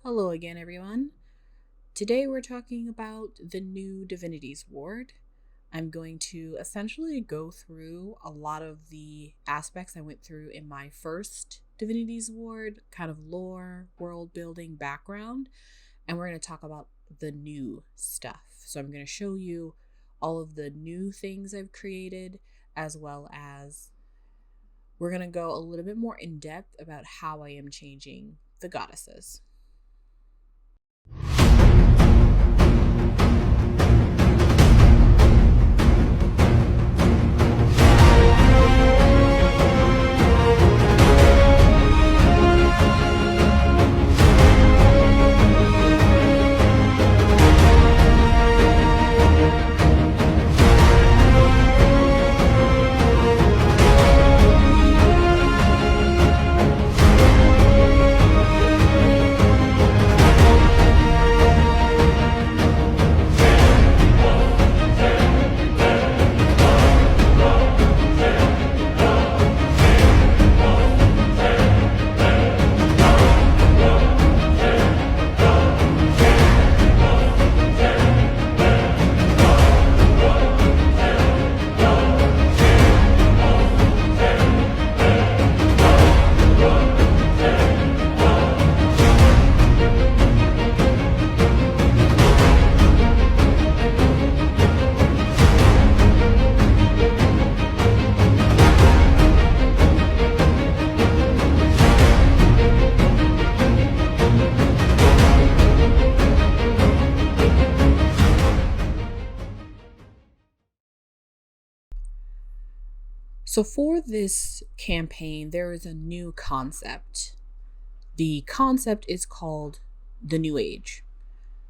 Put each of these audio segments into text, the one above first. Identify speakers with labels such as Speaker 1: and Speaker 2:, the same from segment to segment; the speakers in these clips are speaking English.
Speaker 1: Hello again, everyone. Today we're talking about the new Divinity's Ward. I'm going to essentially go through a lot of the aspects I went through in my first Divinity's Ward, kind of lore, world building, background, and we're going to talk about the new stuff. So I'm going to show you all of the new things I've created, as well as we're going to go a little bit more in depth about how I am changing the goddesses. So for this campaign, there is a new concept. The concept is called the New Age.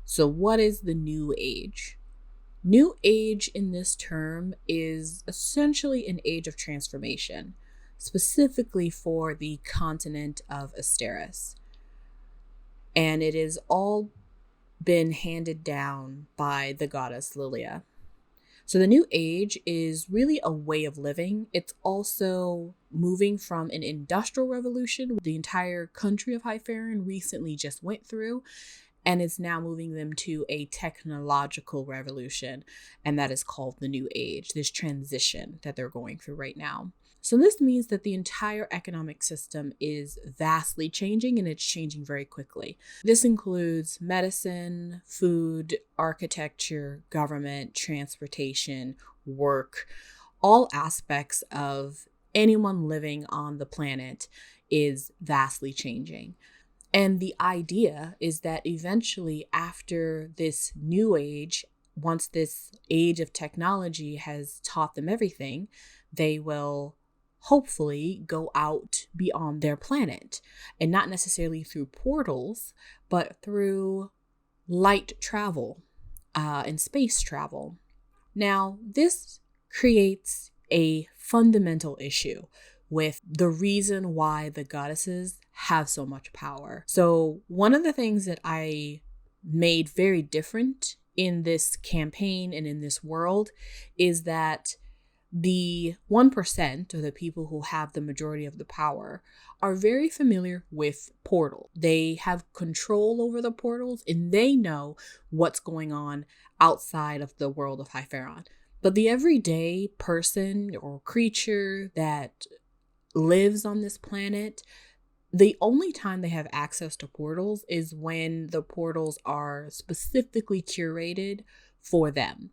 Speaker 1: So what is the New Age? New Age in this term is essentially an age of transformation, specifically for the continent of Asteris. And it has all been handed down by the goddess Lilia. So the New Age is really a way of living. It's also moving from an industrial revolution the entire country of Hyperion recently just went through, and it's now moving them to a technological revolution, and that is called the New Age, this transition that they're going through right now. So this means that the entire economic system is vastly changing, and it's changing very quickly. This includes medicine, food, architecture, government, transportation, work. All aspects of anyone living on the planet is vastly changing. And the idea is that eventually after this new age, once this age of technology has taught them everything, they will hopefully go out beyond their planet, and not necessarily through portals, but through light travel and space travel. Now, this creates a fundamental issue with the reason why the goddesses have so much power. So one of the things that I made very different in this campaign and in this world is that the 1%, or the people who have the majority of the power, are very familiar with portals. They have control over the portals, and they know what's going on outside of the world of Hyperion. But the everyday person or creature that lives on this planet, the only time they have access to portals is when the portals are specifically curated for them.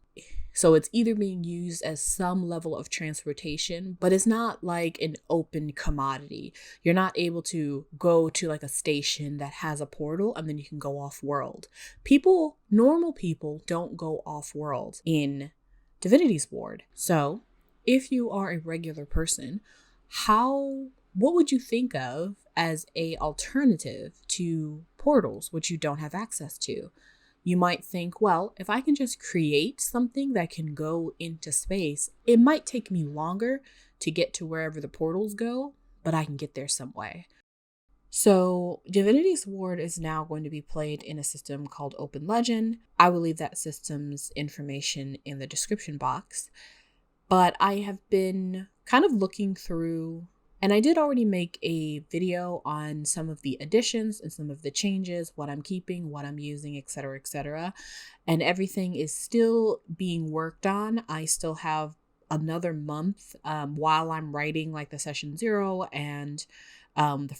Speaker 1: So it's either being used as some level of transportation, but it's not like an open commodity. You're not able to go to like a station that has a portal and then you can go off world. Normal people don't go off world in Divinity's Ward. So if you are a regular person, what would you think of as a alternative to portals, which you don't have access to? You might think, well, if I can just create something that can go into space, it might take me longer to get to wherever the portals go, but I can get there some way. So Divinity's Ward is now going to be played in a system called Open Legend. I will leave that system's information in the description box. But I have been kind of looking through And I did already make a video on some of the additions and some of the changes, what I'm keeping, what I'm using, etc., etc. And everything is still being worked on. I still have another month while I'm writing like the session 0 and the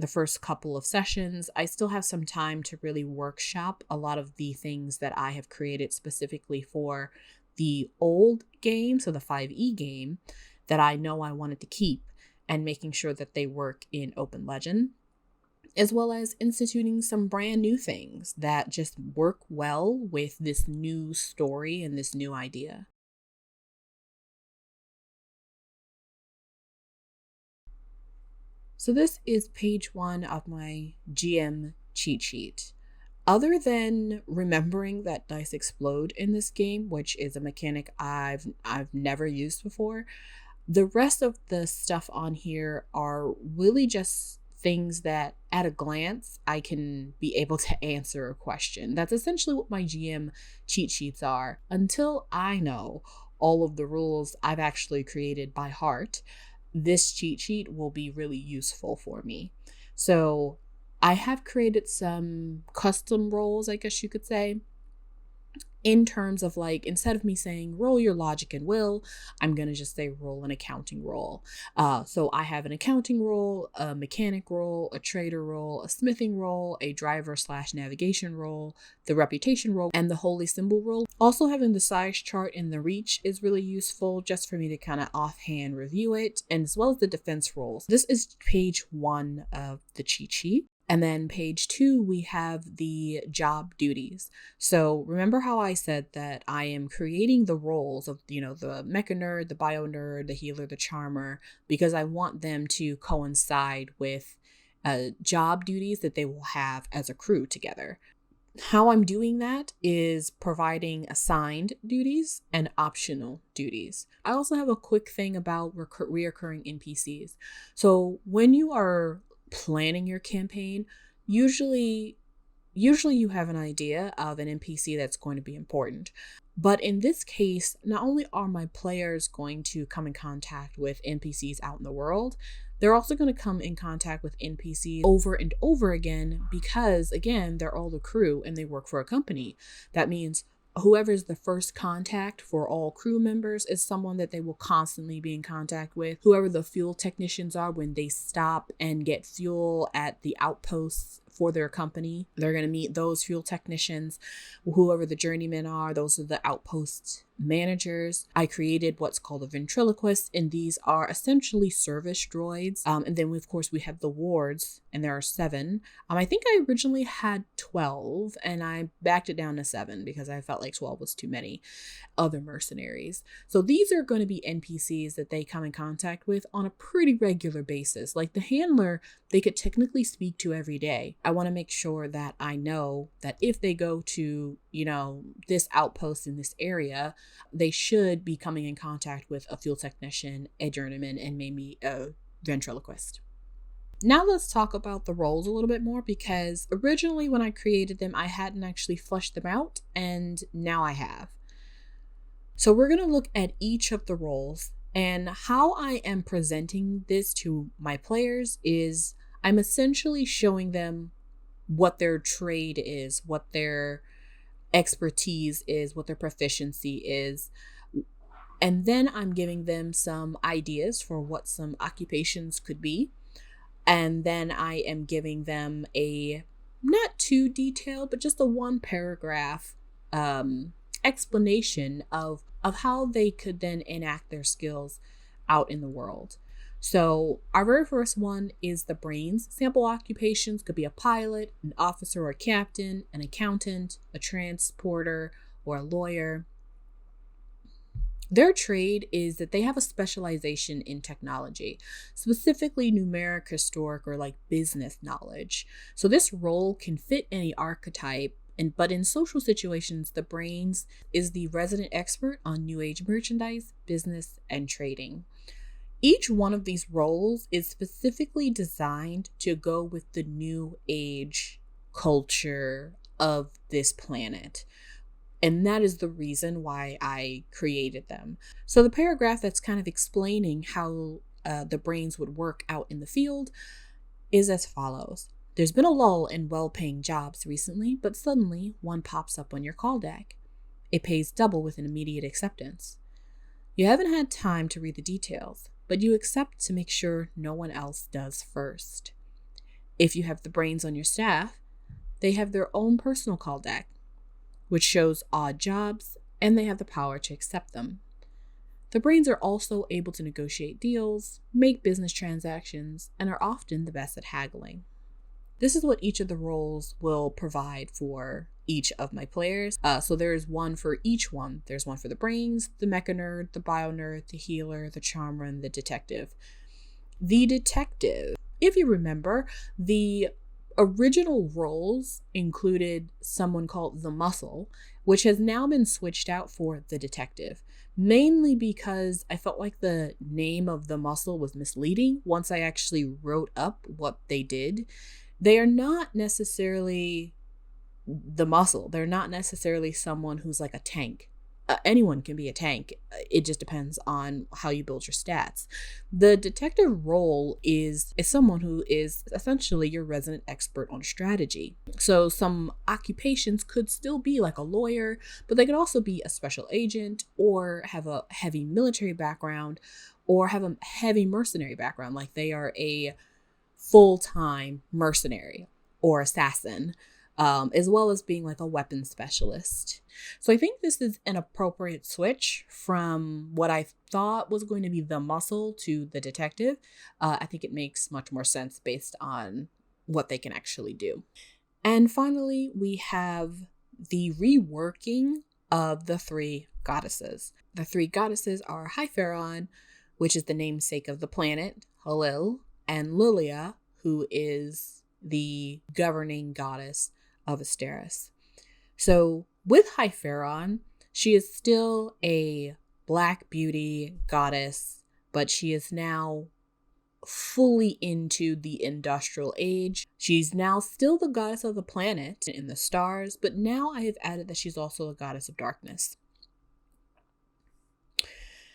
Speaker 1: first couple of sessions. I still have some time to really workshop a lot of the things that I have created specifically for the old game, so the 5e game, that I know I wanted to keep, and making sure that they work in Open Legend, as well as instituting some brand new things that just work well with this new story and this new idea. So this is page 1 of my GM cheat sheet. Other than remembering that dice explode in this game, which is a mechanic I've never used before, the rest of the stuff on here are really just things that at a glance I can be able to answer a question. That's essentially what my GM cheat sheets are. Until I know all of the rules I've actually created by heart, this cheat sheet will be really useful for me. So I have created some custom roles, I guess you could say, in terms of like, instead of me saying roll your logic and will, I'm going to just say roll an accounting roll. So I have an accounting roll, a mechanic roll, a trader roll, a smithing roll, a driver/navigation roll, the reputation roll, and the holy symbol roll. Also, having the size chart in the reach is really useful just for me to kind of offhand review it, and as well as the defense rolls. This is page 1 of the cheat sheet. And then page 2, we have the job duties. So remember how I said that I am creating the roles of, the mecha nerd, the bio nerd, the healer, the charmer, because I want them to coincide with job duties that they will have as a crew together. How I'm doing that is providing assigned duties and optional duties. I also have a quick thing about reoccurring NPCs. So when you are planning your campaign, usually you have an idea of an NPC that's going to be important. But in this case, not only are my players going to come in contact with NPCs out in the world, they're also going to come in contact with NPCs over and over again because, again, they're all the crew and they work for a company. That means whoever's the first contact for all crew members is someone that they will constantly be in contact with. Whoever the fuel technicians are, when they stop and get fuel at the outposts for their company, they're going to meet those fuel technicians. Whoever the journeymen are, those are the outpost managers. I created what's called a ventriloquist, and these are essentially service droids. And then of course we have the wards, and there are 7. I think I originally had 12, and I backed it down to 7 because I felt like 12 was too many other mercenaries. So these are going to be NPCs that they come in contact with on a pretty regular basis. Like the handler, they could technically speak to every day. I want to make sure that I know that if they go to, this outpost in this area, they should be coming in contact with a fuel technician, a journeyman, and maybe a ventriloquist. Now let's talk about the roles a little bit more, because originally when I created them, I hadn't actually fleshed them out, and now I have. So we're going to look at each of the roles, and how I am presenting this to my players is I'm essentially showing them what their trade is, what their expertise is, what their proficiency is. And then I'm giving them some ideas for what some occupations could be. And then I am giving them a not too detailed, but just a 1 paragraph explanation of how they could then enact their skills out in the world. So our very first one is the brains. Sample occupations could be a pilot, an officer or captain, an accountant, a transporter, or a lawyer. Their trade is that they have a specialization in technology, specifically numeric, historic, or like business knowledge. So this role can fit any archetype, but in social situations, the brains is the resident expert on new age merchandise, business, and trading. Each one of these roles is specifically designed to go with the new age culture of this planet. And that is the reason why I created them. So the paragraph that's kind of explaining how the brains would work out in the field is as follows. There's been a lull in well-paying jobs recently, but suddenly one pops up on your call deck. It pays double with an immediate acceptance. You haven't had time to read the details, but you accept to make sure no one else does first. If you have the brains on your staff, they have their own personal call deck, which shows odd jobs, and they have the power to accept them. The brains are also able to negotiate deals, make business transactions, and are often the best at haggling. This is what each of the roles will provide for each of my players. So there is one for each one. There's one for the brains, the mecha nerd, the bio nerd, the healer, the charmer, and the detective. The detective, if you remember, the original roles included someone called the muscle, which has now been switched out for the detective, mainly because I felt like the name of the muscle was misleading once I actually wrote up what they did. They are not necessarily the muscle. They're not necessarily someone who's like a tank. Anyone can be a tank. It just depends on how you build your stats. The detective role is someone who is essentially your resident expert on strategy. So some occupations could still be like a lawyer, but they could also be a special agent or have a heavy military background or have a heavy mercenary background, like they are a full-time mercenary or assassin. As well as being like a weapons specialist. So I think this is an appropriate switch from what I thought was going to be the muscle to the detective. I think it makes much more sense based on what they can actually do. And finally, we have the reworking of the three goddesses. The three goddesses are Hypharon, which is the namesake of the planet, Halil, and Lilia, who is the governing goddess of Asteris. So with Hypharon, she is still a black beauty goddess, but she is now fully into the industrial age. She's now still the goddess of the planet and the stars, but now I have added that she's also a goddess of darkness.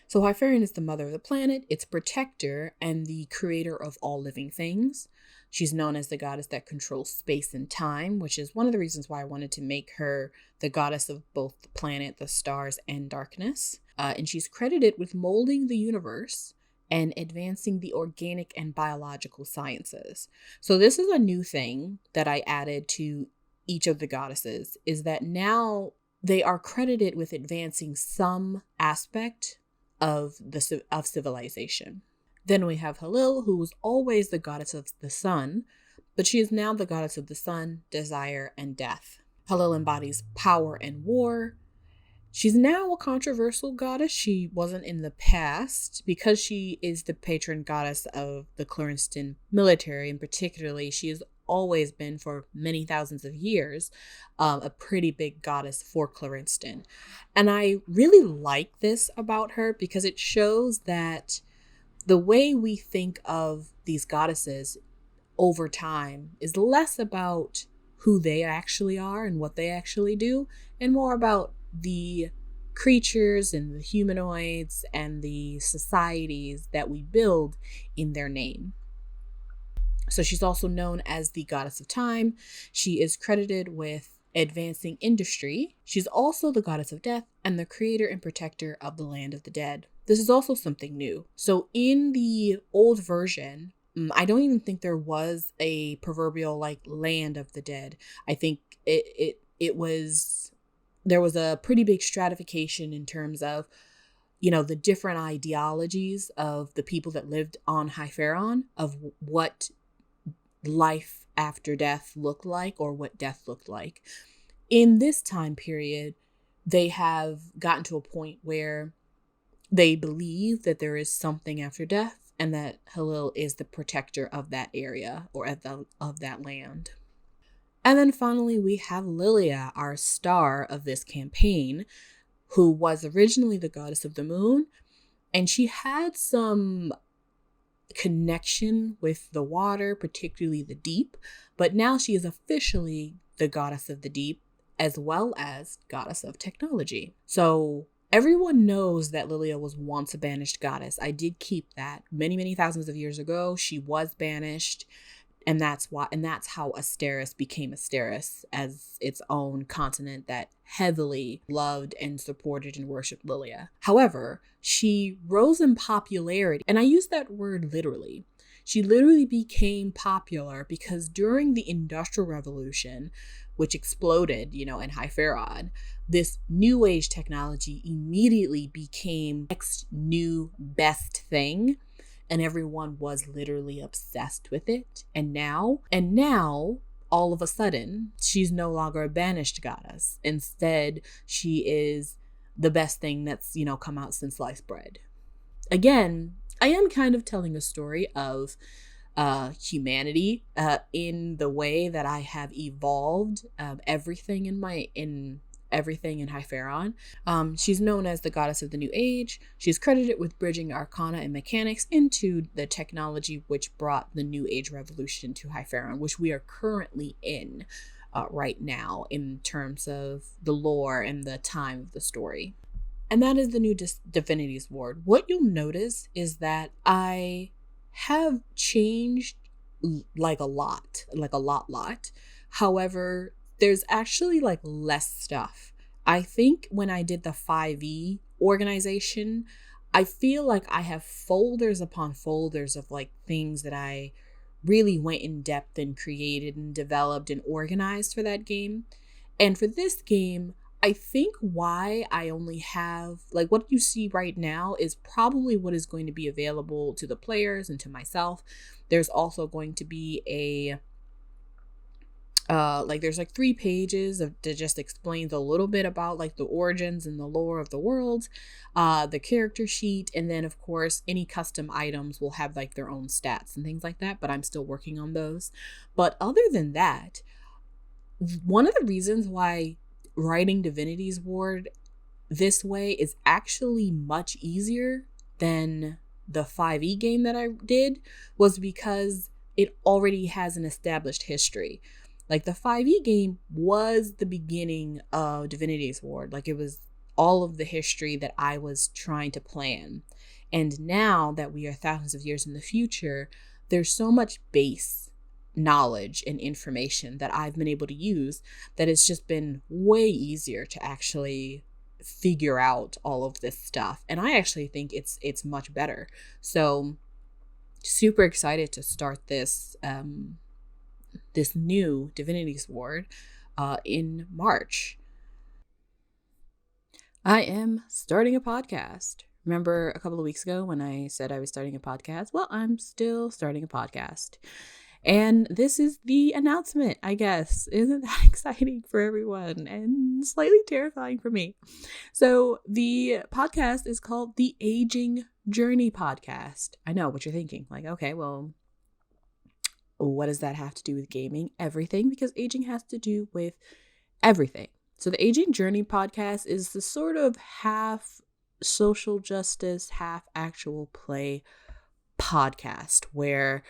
Speaker 1: So Hypharon is the mother of the planet, its protector, and the creator of all living things. She's known as the goddess that controls space and time, which is one of the reasons why I wanted to make her the goddess of both the planet, the stars, and darkness. And she's credited with molding the universe and advancing the organic and biological sciences. So this is a new thing that I added to each of the goddesses, is that now they are credited with advancing some aspect of civilization. Then we have Halil, who was always the goddess of the sun, but she is now the goddess of the sun, desire, and death. Halil embodies power and war. She's now a controversial goddess. She wasn't in the past because she is the patron goddess of the Clariston military, and particularly she has always been for many thousands of years a pretty big goddess for Clariston. And I really like this about her because it shows that the way we think of these goddesses over time is less about who they actually are and what they actually do, and more about the creatures and the humanoids and the societies that we build in their name. So she's also known as the goddess of time. She is credited with advancing industry. She's also the goddess of death and the creator and protector of the land of the dead. This is also something new. So in the old version, I don't even think there was a proverbial like land of the dead. I think there was a pretty big stratification in terms of, the different ideologies of the people that lived on Hypharon, of what life after death looked like or what death looked like. In this time period, they have gotten to a point where they believe that there is something after death and that Halil is the protector of that area or of that land. And then finally, we have Lilia, our star of this campaign, who was originally the goddess of the moon, and she had some connection with the water, particularly the deep, but now she is officially the goddess of the deep as well as goddess of technology. So Everyone knows that Lilia was once a banished goddess. I did keep that. Many, many thousands of years ago, she was banished. And that's how Asteris became Asteris, as its own continent that heavily loved and supported and worshipped Lilia. However, she rose in popularity, and I use that word literally. She literally became popular because during the Industrial Revolution, which exploded, in Hypharon, this new age technology immediately became next new best thing. And everyone was literally obsessed with it. And now, all of a sudden, she's no longer a banished goddess. Instead, she is the best thing that's, come out since sliced bread. Again, I am kind of telling a story of humanity in the way that I have evolved everything in Hypharon. She's known as the goddess of the new age. She's credited with bridging arcana and mechanics into the technology which brought the new age revolution to Hypharon, which we are currently in right now in terms of the lore and the time of the story. And that is the new Divinity Sword. What you'll notice is that I have changed like a lot. However, there's actually like less stuff. I think when I did the 5e organization, I feel like I have folders upon folders of like things that I really went in depth and created and developed and organized for that game. And for this game, I think why I only have, like, what you see right now is probably what is going to be available to the players and to myself. There's also going to be there's like 3 pages that just explains a little bit about like the origins and the lore of the world, the character sheet, and then of course any custom items will have like their own stats and things like that, but I'm still working on those. But other than that, one of the reasons why writing Divinity's Ward this way is actually much easier than the 5e game that I did was because it already has an established history. Like the 5e game was the beginning of Divinity's Ward. Like it was all of the history that I was trying to plan. And now that we are thousands of years in the future, there's so much base knowledge and information that I've been able to use that it's just been way easier to actually figure out all of this stuff. And I actually think it's much better. So super excited to start this this new Divinity's Ward in March. I am starting a podcast. Remember a couple of weeks ago when I said I was starting a podcast? Well, I'm still starting a podcast. And this is the announcement, I guess. Isn't that exciting for everyone and slightly terrifying for me? So the podcast is called the Aging Journey Podcast. I know what you're thinking. Like, okay, well, what does that have to do with gaming? Everything, because aging has to do with everything. So the Aging Journey Podcast is the sort of half social justice, half actual play podcast where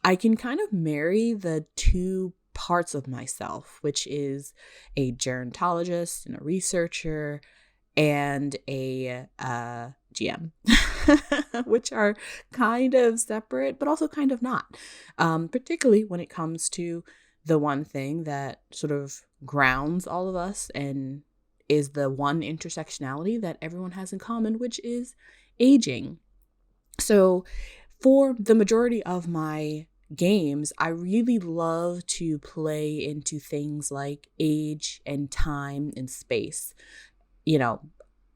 Speaker 1: I can kind of marry the 2 parts of myself, which is a gerontologist and a researcher and a GM, which are kind of separate, but also kind of not, particularly when it comes to the one thing that sort of grounds all of us and is the one intersectionality that everyone has in common, which is aging. So for the majority of my games, I really love to play into things like age and time and space.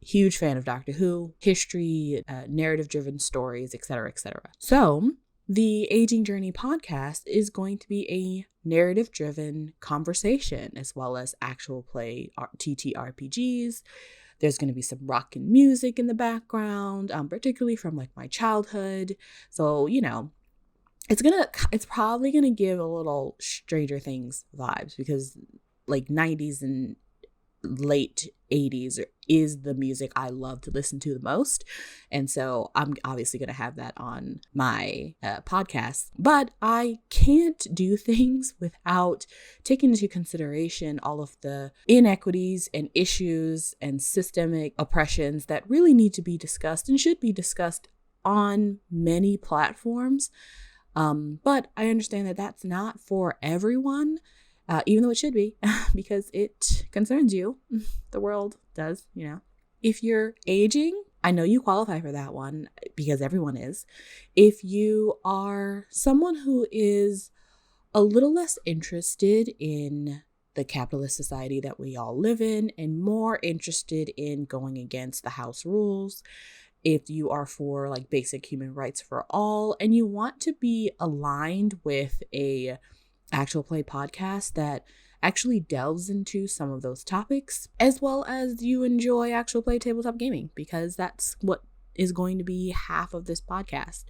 Speaker 1: Huge fan of Doctor Who, history, narrative-driven stories, etc., etc. So the Aging Journey podcast is going to be a narrative-driven conversation as well as actual play ttrpgs. There's going to be some rock and music in the background, particularly from like my childhood. So, it's probably going to give a little Stranger Things vibes because like 90s and late 80s is the music I love to listen to the most. And so I'm obviously going to have that on my podcast. But I can't do things without taking into consideration all of the inequities and issues and systemic oppressions that really need to be discussed and should be discussed on many platforms. But I understand that that's not for everyone. Even though it should be, because it concerns you. The world does, you know. If you're aging, I know you qualify for that one because everyone is. If you are someone who is a little less interested in the capitalist society that we all live in and more interested in going against the house rules, if you are for like basic human rights for all and you want to be aligned with a actual play podcast that actually delves into some of those topics, as well as you enjoy actual play tabletop gaming, because that's what is going to be half of this podcast.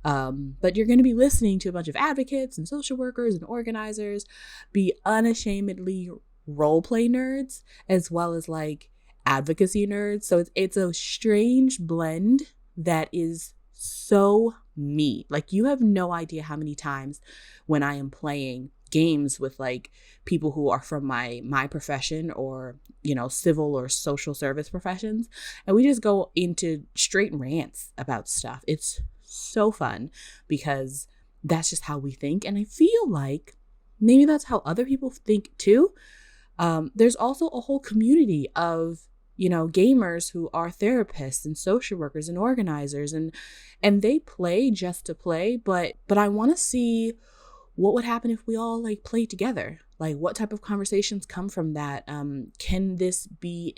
Speaker 1: But you're going to be listening to a bunch of advocates and social workers and organizers be unashamedly roleplay nerds, as well as like advocacy nerds. So it's a strange blend that is so me. Like, you have no idea how many times when I am playing games with like people who are from my profession or, you know, civil or social service professions, and we just go into straight rants about stuff. It's so fun because that's just how we think, and I feel like maybe that's how other people think too. There's also a whole community of, you know, gamers who are therapists and social workers and organizers, and they play just to play, but I want to see what would happen if we all like play together. Like, what type of conversations come from that? Can this be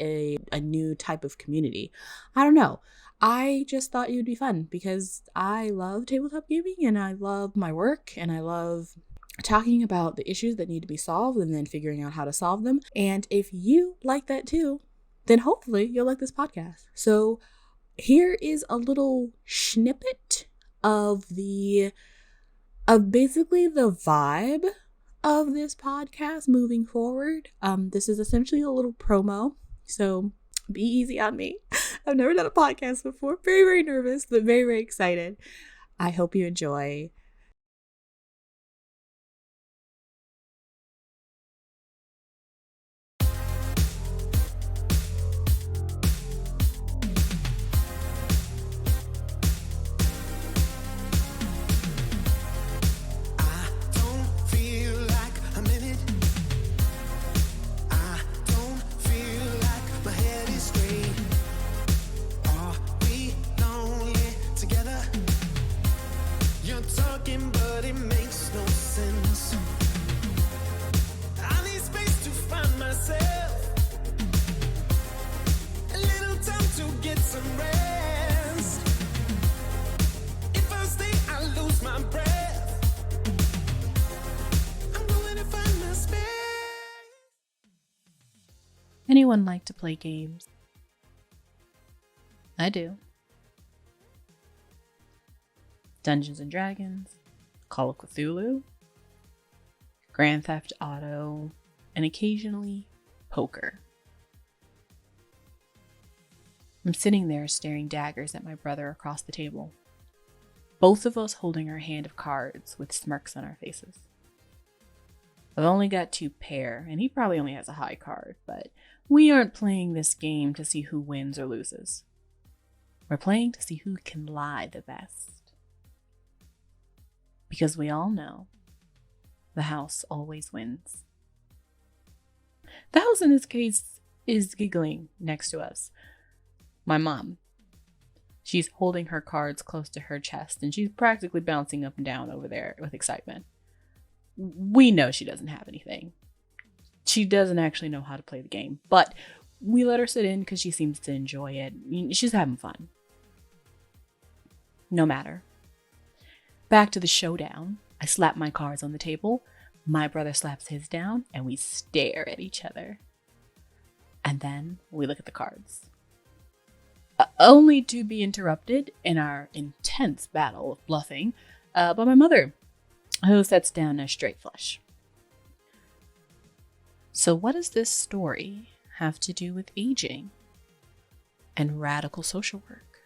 Speaker 1: a new type of community? I don't know. I just thought it would be fun because I love tabletop gaming and I love my work and I love talking about the issues that need to be solved and then figuring out how to solve them. And if you like that too, then hopefully you'll like this podcast. So here is a little snippet of basically the vibe of this podcast moving forward. This is essentially a little promo, so be easy on me. I've never done a podcast before. Very, very nervous, but very, very excited. I hope you enjoy. Anyone like to play games? I do. Dungeons and Dragons, Call of Cthulhu, Grand Theft Auto, and occasionally poker. I'm sitting there staring daggers at my brother across the table, both of us holding our hand of cards with smirks on our faces. I've only got 2 pair, and he probably only has a high card, but we aren't playing this game to see who wins or loses. We're playing to see who can lie the best. Because we all know the house always wins. The house in this case is giggling next to us. My mom. She's holding her cards close to her chest, and she's practically bouncing up and down over there with excitement. We know she doesn't have anything. She doesn't actually know how to play the game, but we let her sit in because she seems to enjoy it. She's having fun. No matter. Back to the showdown. I slap my cards on the table. My brother slaps his down, and we stare at each other. And then we look at the cards. Only to be interrupted in our intense battle of bluffing by my mother, who sets down a straight flush. So what does this story have to do with aging and radical social work.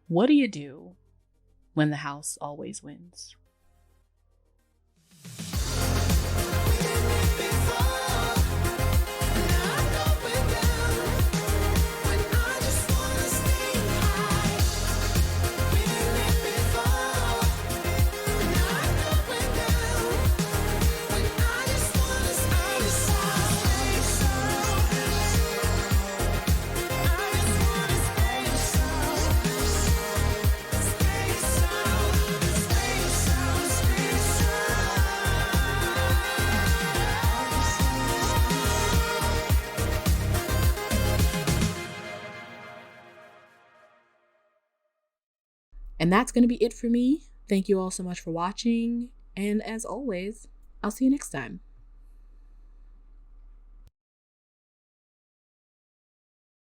Speaker 1: What do you do when the house always wins? And that's going to be it for me. Thank you all so much for watching. And as always, I'll see you next time.